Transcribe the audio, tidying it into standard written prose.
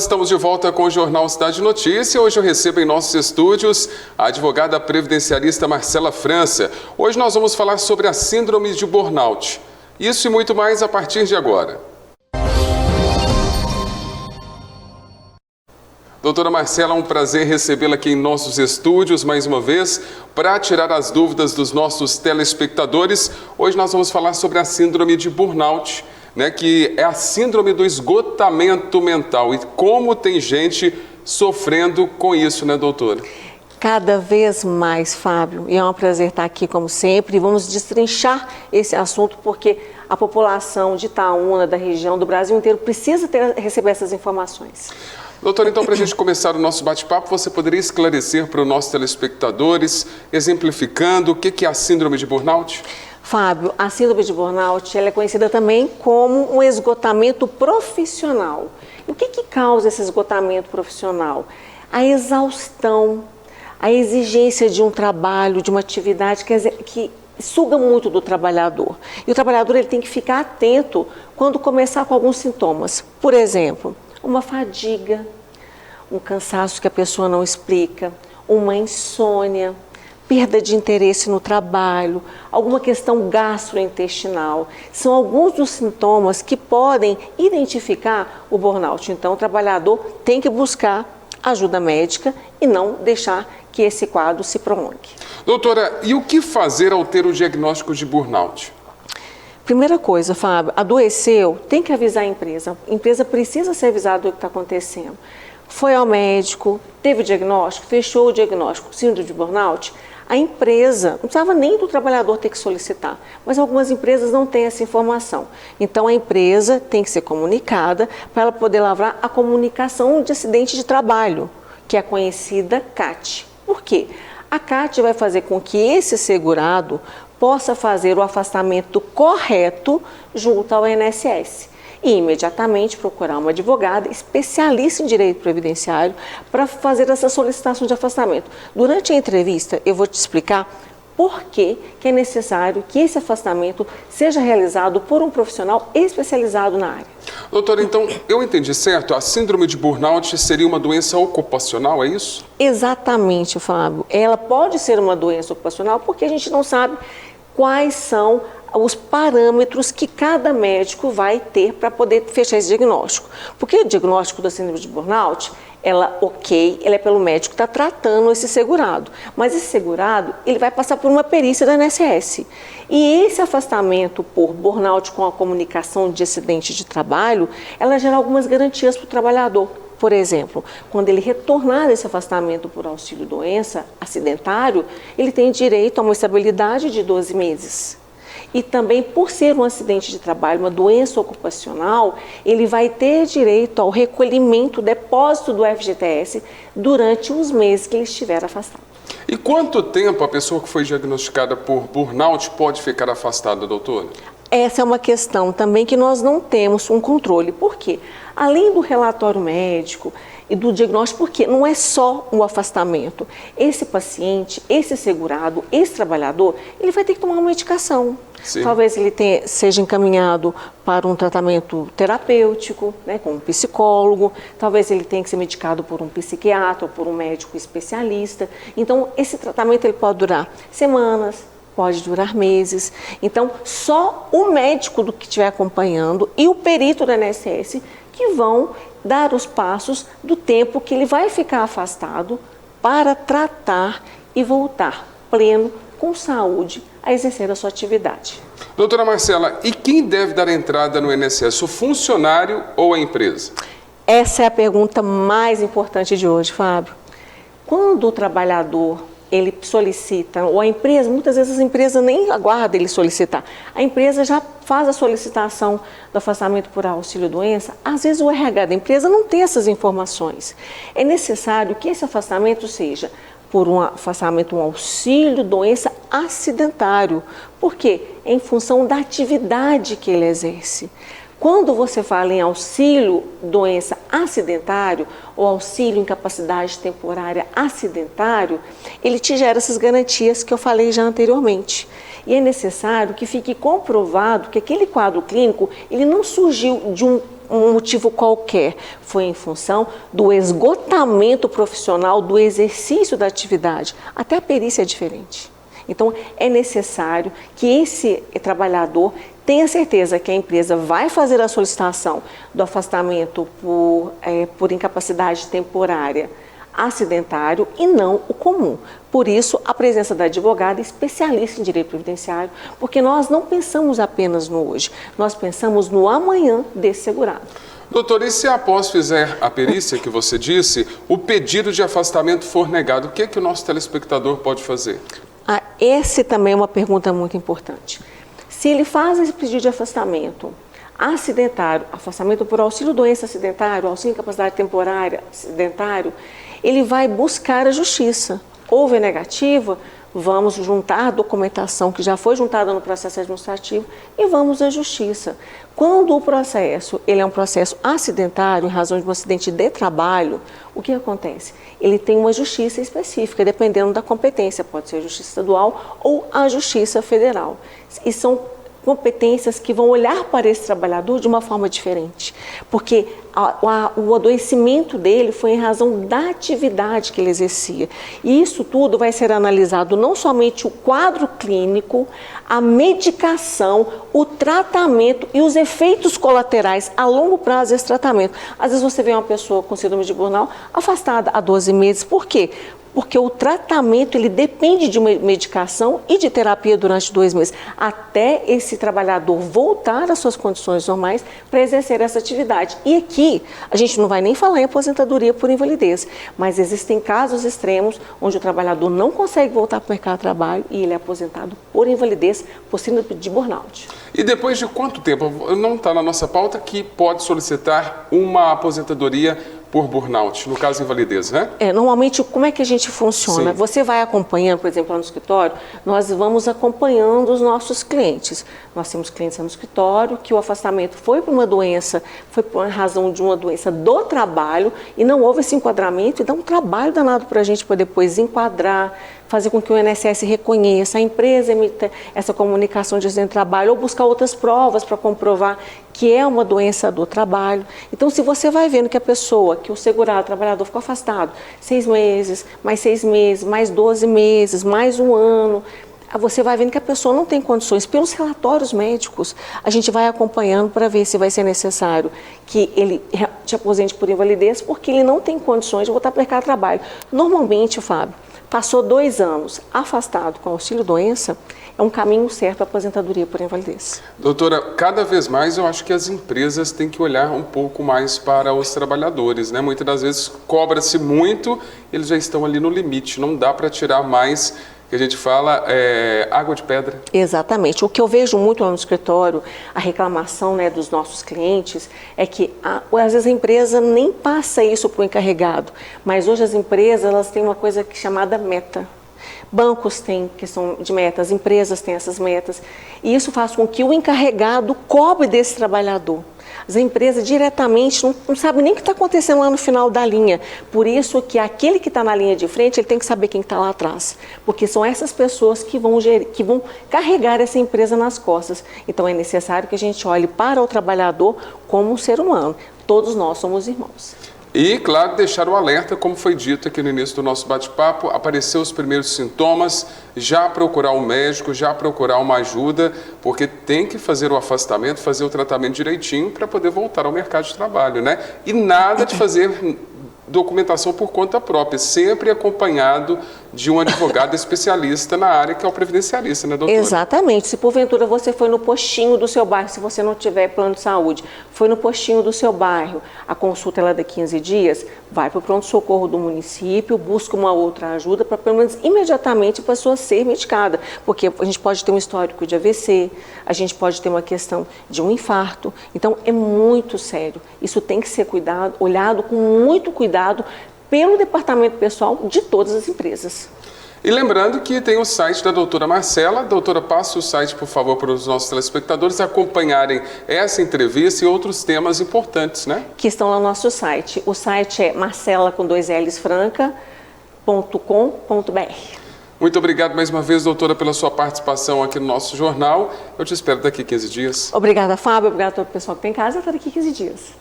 estamos de volta com o Jornal Cidade Notícia. Hoje eu recebo em nossos estúdios a advogada previdenciarista Marcela França. Hoje nós vamos falar sobre a síndrome de burnout. Isso e muito mais a partir de agora. Doutora Marcela, é um prazer recebê-la aqui em nossos estúdios mais uma vez para tirar as dúvidas dos nossos telespectadores. Hoje nós vamos falar sobre a síndrome de burnout, que é a síndrome do esgotamento mental e como tem gente sofrendo com isso, doutora? Cada vez mais, Fábio, e é um prazer estar aqui como sempre, e vamos destrinchar esse assunto porque a população de Itaúna, da região, do Brasil inteiro, precisa receber essas informações. Doutora, então, para a gente começar o nosso bate-papo, você poderia esclarecer para os nossos telespectadores, exemplificando o que é a síndrome de burnout? Fábio, a síndrome de burnout ela é conhecida também como um esgotamento profissional. E o que causa esse esgotamento profissional? A exaustão, a exigência de um trabalho, de uma atividade que suga muito do trabalhador. E o trabalhador ele tem que ficar atento quando começar com alguns sintomas. Por exemplo, uma fadiga, um cansaço que a pessoa não explica, uma insônia, perda de interesse no trabalho, alguma questão gastrointestinal. São alguns dos sintomas que podem identificar o burnout. Então, o trabalhador tem que buscar ajuda médica e não deixar que esse quadro se prolongue. Doutora, e o que fazer ao ter o diagnóstico de burnout? Primeira coisa, Fábio, adoeceu, tem que avisar a empresa. A empresa precisa ser avisada do que está acontecendo. Foi ao médico, teve o diagnóstico, fechou o diagnóstico, síndrome de burnout, a empresa, não precisava nem do trabalhador ter que solicitar, mas algumas empresas não têm essa informação. Então a empresa tem que ser comunicada para ela poder lavrar a comunicação de acidente de trabalho, que é a conhecida CAT. Por quê? A CAT vai fazer com que esse segurado possa fazer o afastamento correto junto ao INSS e imediatamente procurar uma advogada especialista em direito previdenciário para fazer essa solicitação de afastamento. Durante a entrevista eu vou te explicar por que é necessário que esse afastamento seja realizado por um profissional especializado na área. Doutora, então, eu entendi certo? A síndrome de burnout seria uma doença ocupacional, é isso? Exatamente, Fábio. Ela pode ser uma doença ocupacional porque a gente não sabe quais são os parâmetros que cada médico vai ter para poder fechar esse diagnóstico. Porque o diagnóstico da síndrome de burnout, ela é pelo médico que está tratando esse segurado. Mas esse segurado, ele vai passar por uma perícia da INSS. E esse afastamento por burnout com a comunicação de acidente de trabalho, ela gera algumas garantias para o trabalhador. Por exemplo, quando ele retornar desse afastamento por auxílio-doença acidentário, ele tem direito a uma estabilidade de 12 meses. E também, por ser um acidente de trabalho, uma doença ocupacional, ele vai ter direito ao recolhimento, depósito do FGTS durante os meses que ele estiver afastado. E quanto tempo a pessoa que foi diagnosticada por burnout pode ficar afastada, doutora? Essa é uma questão também que nós não temos um controle. Por quê? Além do relatório médico e do diagnóstico, porque não é só o afastamento. Esse paciente, esse segurado, esse trabalhador, ele vai ter que tomar uma medicação. Sim. Talvez ele seja encaminhado para um tratamento terapêutico, com um psicólogo, talvez ele tenha que ser medicado por um psiquiatra ou por um médico especialista. Então, esse tratamento ele pode durar semanas, pode durar meses. Então, só o médico do que estiver acompanhando e o perito da INSS que vão dar os passos do tempo que ele vai ficar afastado para tratar e voltar pleno, com saúde, a exercer a sua atividade. Doutora Marcela, e quem deve dar entrada no INSS, o funcionário ou a empresa? Essa é a pergunta mais importante de hoje, Fábio. Quando o trabalhador ele solicita, ou a empresa, muitas vezes a empresa nem aguarda ele solicitar, a empresa já faz a solicitação do afastamento por auxílio-doença, às vezes o RH da empresa não tem essas informações. É necessário que esse afastamento seja por um afastamento, um auxílio-doença acidentário. Por quê? Em função da atividade que ele exerce. Quando você fala em auxílio-doença acidentário ou auxílio-incapacidade temporária acidentário, ele te gera essas garantias que eu falei já anteriormente. E é necessário que fique comprovado que aquele quadro clínico ele não surgiu de um um motivo qualquer, foi em função do esgotamento profissional, do exercício da atividade. Até a perícia é diferente. Então, é necessário que esse trabalhador tenha certeza que a empresa vai fazer a solicitação do afastamento por incapacidade temporária acidentário e não o comum. Por isso, a presença da advogada especialista em direito previdenciário, porque nós não pensamos apenas no hoje, nós pensamos no amanhã desse segurado. Doutor, e se após fizer a perícia que você disse, o pedido de afastamento for negado, o que é que o nosso telespectador pode fazer? Essa também é uma pergunta muito importante. Se ele faz esse pedido de afastamento acidentário, afastamento por auxílio-doença acidentário, auxílio-incapacidade temporária acidentário, ele vai buscar a justiça. Houve negativa, vamos juntar a documentação que já foi juntada no processo administrativo e vamos à justiça. Quando o processo ele é um processo acidentário, em razão de um acidente de trabalho, o que acontece? Ele tem uma justiça específica, dependendo da competência, pode ser a justiça estadual ou a justiça federal. E são competências que vão olhar para esse trabalhador de uma forma diferente, porque o adoecimento dele foi em razão da atividade que ele exercia. E isso tudo vai ser analisado não somente o quadro clínico, a medicação, o tratamento e os efeitos colaterais a longo prazo desse tratamento. Às vezes você vê uma pessoa com síndrome de burnout afastada há 12 meses. Por quê? Porque o tratamento ele depende de uma medicação e de terapia durante 2 meses, até esse trabalhador voltar às suas condições normais para exercer essa atividade. E aqui, a gente não vai nem falar em aposentadoria por invalidez, mas existem casos extremos onde o trabalhador não consegue voltar para o mercado de trabalho e ele é aposentado por invalidez por síndrome de burnout. E depois de quanto tempo, não está na nossa pauta, que pode solicitar uma aposentadoria por burnout, no caso invalidez, né? Normalmente, como é que a gente funciona? Sim. Você vai acompanhando, por exemplo, lá no escritório, nós vamos acompanhando os nossos clientes. Nós temos clientes lá no escritório que o afastamento foi por uma doença, foi por razão de uma doença do trabalho e não houve esse enquadramento e dá um trabalho danado para a gente para depois enquadrar, fazer com que o INSS reconheça, a empresa emita essa comunicação de acidente de trabalho ou buscar outras provas para comprovar que é uma doença do trabalho. Então, se você vai vendo que a pessoa, que o segurado, o trabalhador ficou afastado 6 meses, mais 6 meses, mais 12 meses, mais 1 ano, você vai vendo que a pessoa não tem condições. Pelos relatórios médicos, a gente vai acompanhando para ver se vai ser necessário que ele te aposente por invalidez, porque ele não tem condições de voltar para o mercado de trabalho. Normalmente, Fábio, passou 2 anos afastado com auxílio-doença, é um caminho certo a aposentadoria por invalidez. Doutora, cada vez mais eu acho que as empresas têm que olhar um pouco mais para os trabalhadores, né? Muitas das vezes cobra-se muito, eles já estão ali no limite, não dá para tirar mais, que a gente fala, água de pedra. Exatamente. O que eu vejo muito lá no escritório, a reclamação, né, dos nossos clientes, é que às vezes a empresa nem passa isso para o encarregado, mas hoje as empresas elas têm uma coisa chamada meta. Bancos têm questão de metas, empresas têm essas metas, e isso faz com que o encarregado cobre desse trabalhador. As empresas diretamente não sabem nem o que está acontecendo lá no final da linha. Por isso que aquele que está na linha de frente, ele tem que saber quem está lá atrás. Porque são essas pessoas que vão carregar essa empresa nas costas. Então é necessário que a gente olhe para o trabalhador como um ser humano. Todos nós somos irmãos. E, claro, deixar o alerta, como foi dito aqui no início do nosso bate-papo, apareceu os primeiros sintomas, já procurar um médico, já procurar uma ajuda, porque tem que fazer o afastamento, fazer o tratamento direitinho para poder voltar ao mercado de trabalho, né? E nada de fazer documentação por conta própria, sempre acompanhado de um advogado especialista na área, que é o previdenciarista, né, doutora? Exatamente. Se porventura você foi no postinho do seu bairro, se você não tiver plano de saúde, foi no postinho do seu bairro, a consulta é lá de 15 dias, vai para o pronto-socorro do município, busca uma outra ajuda para, pelo menos, imediatamente a pessoa ser medicada, porque a gente pode ter um histórico de AVC, a gente pode ter uma questão de um infarto, então é muito sério. Isso tem que ser olhado com muito cuidado pelo departamento pessoal de todas as empresas. E lembrando que tem o site da doutora Marcela. Doutora, passe o site, por favor, para os nossos telespectadores acompanharem essa entrevista e outros temas importantes, né? Que estão lá no nosso site. O site é marcela com 2 L's franca.com.br. Muito obrigado mais uma vez, doutora, pela sua participação aqui no nosso jornal. Eu te espero daqui a 15 dias. Obrigada, Fábio. Obrigada a todo o pessoal que tem em casa. Até daqui a 15 dias.